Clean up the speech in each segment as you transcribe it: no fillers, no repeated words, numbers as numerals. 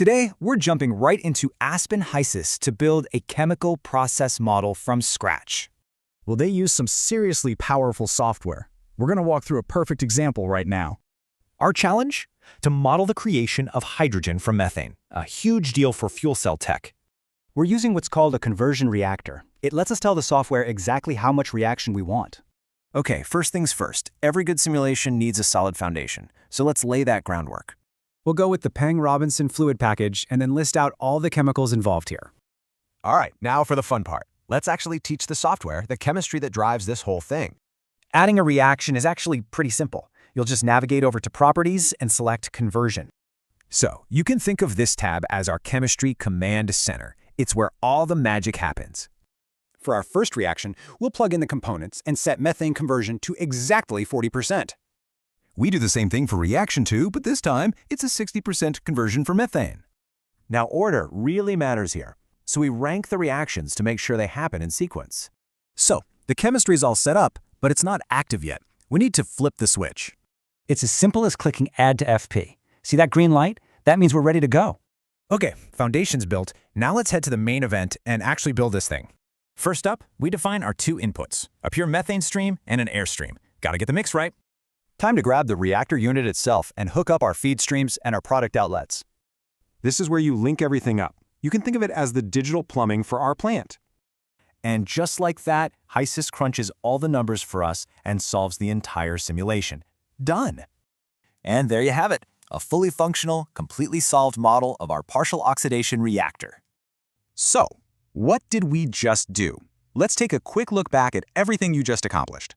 Today, we're jumping right into Aspen HYSYS to build a chemical process model from scratch. Well, they use some seriously powerful software. We're going to walk through a perfect example right now. Our challenge? To model the creation of hydrogen from methane, a huge deal for fuel cell tech. We're using what's called a conversion reactor. It lets us tell the software exactly how much reaction we want. Okay, first things first. Every good simulation needs a solid foundation, so let's lay that groundwork. We'll go with the Peng-Robinson fluid package and then list out all the chemicals involved here. All right, now for the fun part. Let's actually teach the software the chemistry that drives this whole thing. Adding a reaction is actually pretty simple. You'll just navigate over to Properties and select Conversion. So, you can think of this tab as our chemistry command center. It's where all the magic happens. For our first reaction, we'll plug in the components and set methane conversion to exactly 40%. We do the same thing for reaction 2, but this time it's a 60% conversion for methane. Now order really matters here, so we rank the reactions to make sure they happen in sequence. So, the chemistry is all set up, but it's not active yet. We need to flip the switch. It's as simple as clicking Add to FP. See that green light? That means we're ready to go. Okay, foundation's built. Now let's head to the main event and actually build this thing. First up, we define our two inputs, a pure methane stream and an air stream. Gotta get the mix right. Time to grab the reactor unit itself and hook up our feed streams and our product outlets. This is where you link everything up. You can think of it as the digital plumbing for our plant. And just like that, HYSYS crunches all the numbers for us and solves the entire simulation. Done! And there you have it, a fully functional, completely solved model of our partial oxidation reactor. So, what did we just do? Let's take a quick look back at everything you just accomplished.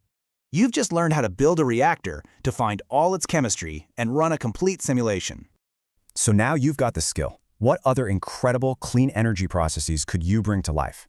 You've just learned how to build a reactor, to find all its chemistry, and run a complete simulation. So now you've got the skill. What other incredible clean energy processes could you bring to life?